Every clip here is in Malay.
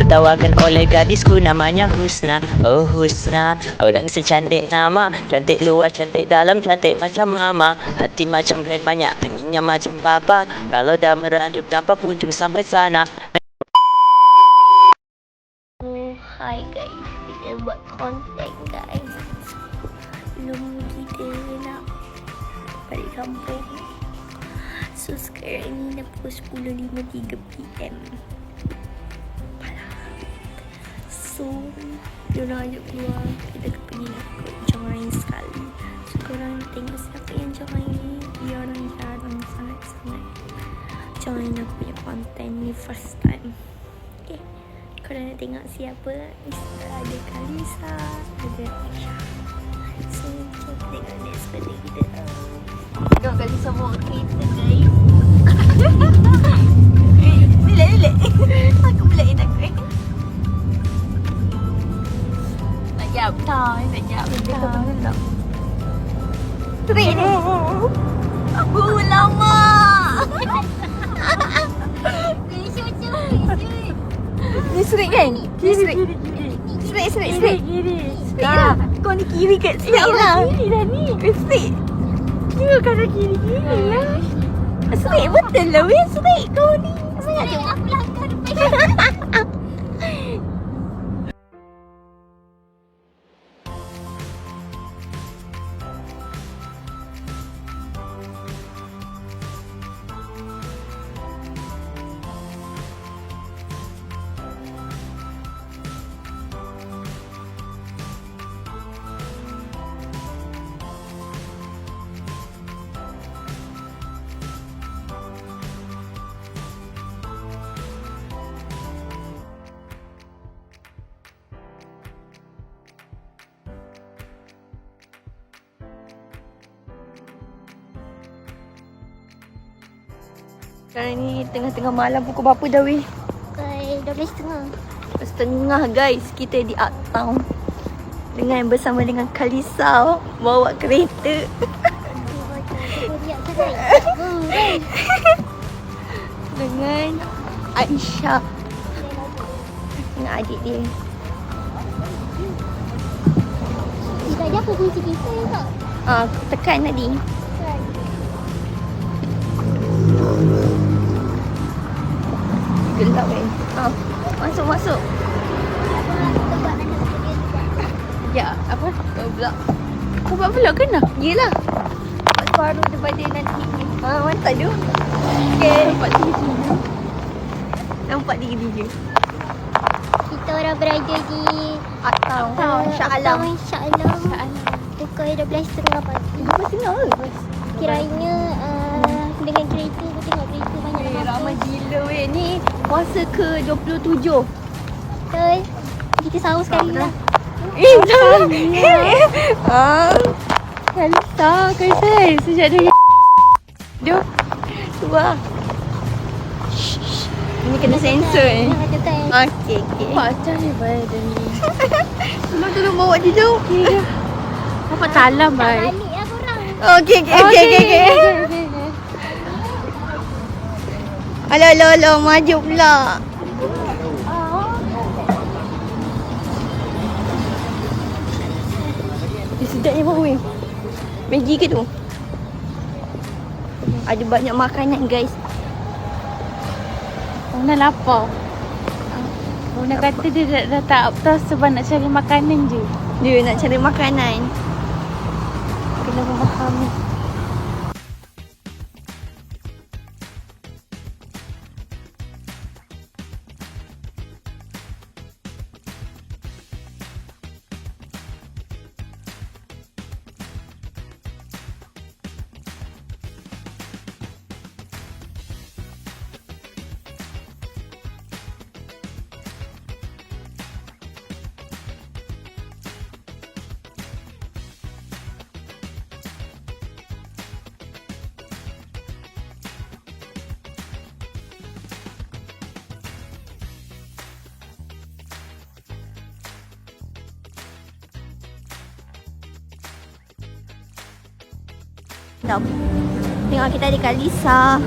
Kutawagan oleh gadisku namanya Husna. Oh Husna, orang secantik nama, cantik luar, cantik dalam, cantik macam mama. Hati macam red banyak, pengennya macam papa. Kalau dah merajut tanpa kunjung sampai sana. Oh, hi guys, kita buat konten guys. Belum kita nak balik kampung. So sekarang ni dah pukul 10.53 PM. So diorang ajak keluar, kita pergi nak ikut join sekali. So korang tengok siapa yang join ni. Dia orang jarang sangat-sangat join aku punya konten ni first time. Okay, korang nak tengok siapa? Ada Kalisa, ada Aisyah. So jom tengok next birthday kita. Tengok Kalisa bawa kereta guys. Relax. Aku belain aku. Nak jap tak? Nak jap tak? Serik ni. Lama. Ni serik kan? Ni serik. Serik. Kak, kau ni kiri kat serik lah. Kiri dah ni. Serik. Tengok kanan kiri lah. Serik betul lah weh. Serik kau ni. Serik aku langkah depan. Sekarang ni tengah-tengah malam, pukul berapa dah weh? Pukul 12.30 guys, kita di Uptown bersama dengan Kalisa bawa kereta. Dengan Aisyah dengan adik dia. Tadi aku kunci kita tak? Tekan tadi. Gelap weh. Masuk. Ya, apa? Kau pula. Kau buat vlog ke nak? Yelah. Baru daripada nanti. Mantap tu. Okay. Nampak tinggi. Kita orang berada di Uptown. Shah Alam. Pukul 12.30 pagi. 12.30 ke? Kiranya dengan kereta, aku tengok kereta banyak Ramai gila weh. Ni puasa ke 27. Betul. Kita sahur sekali lah. Kalisa sejak dari dia tu lah. Ini kena sensor ni. Jangan tekan. Okey. Macam ni baik dia ni. Tolong bawa dia jauh. Apa talam baik. Balik lah korang. Okey. Alah, maju pula. Sedapnya bau weh. Maggi ke tu? Ada banyak makanan guys. Ona lapar. Ona kata dia dah tak Uptown sebab nak cari makanan je. Dia nak cari makanan. Kena memahami. Tengok kita ada Kalisa.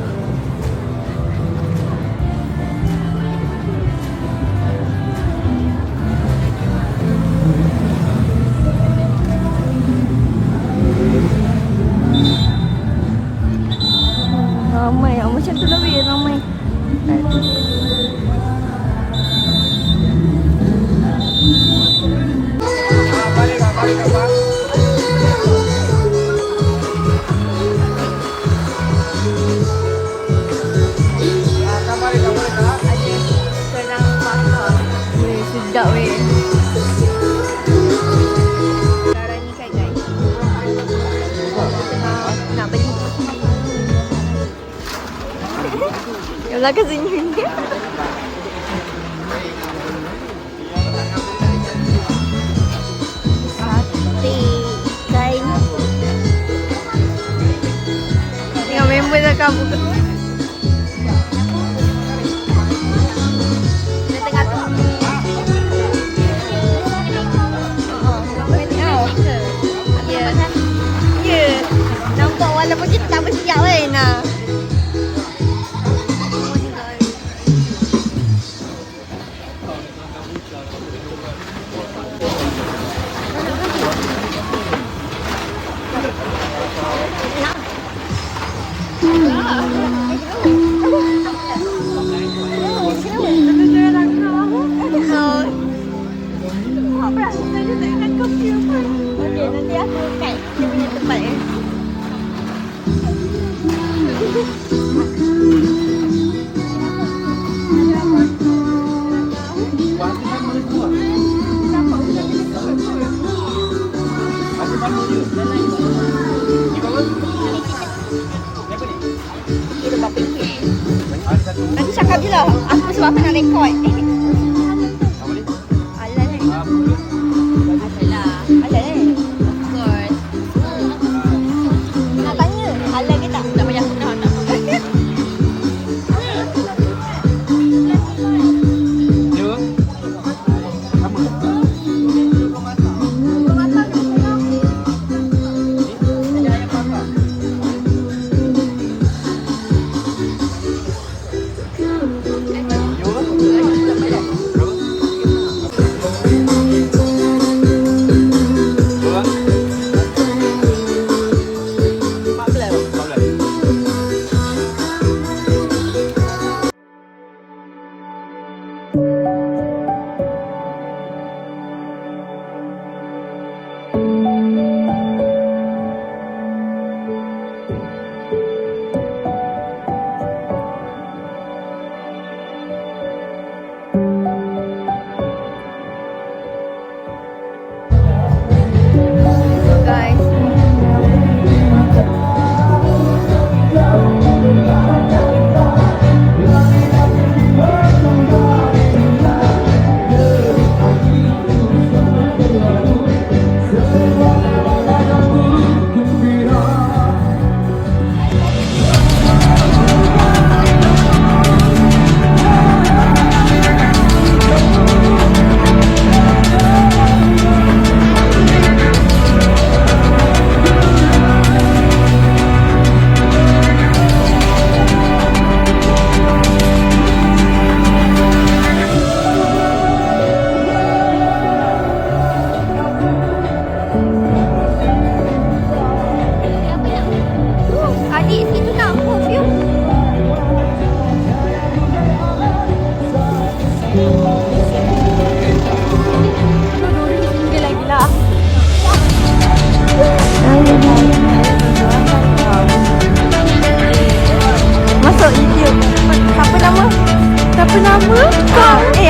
budak weh. Sekarang ni kan guys, nak beli. Yolah ke sini. Sate kain. Tengok member dah kabur. Dia tengah tu. Ya. Ya. Nampak walaupun kita tak bersiap kan. Nanti aku kat dia punya tempat ni. Nanti cakap je lah. Aku sebab aku nak rekod. Alah ni. Alah ni. Of course. Nak tanya. Alah ke tak? Tak payah. Tak.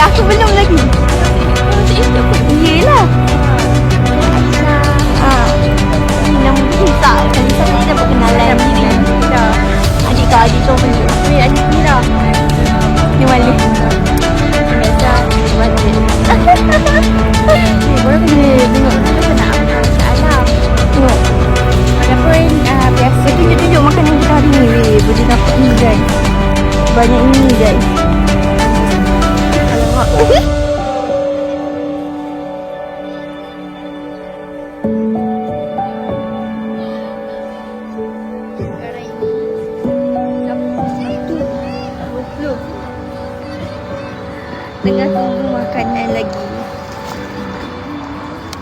Aku belum lagi. Yelah. Ini nama Lisa. Lisa ni dah berkenalan. Adik kau, adik kau beli. Adik Mira. Ni Wali. Biasa. Wali. Boleh tengok. Nak masalah. Tengok. Walaupun biasa. Tunjuk makanan kita hari ni. Boleh dapat ni guys. Banyak ini guys. Tengah tunggu makanan lagi.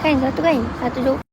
Kan satu kan? Satu duk.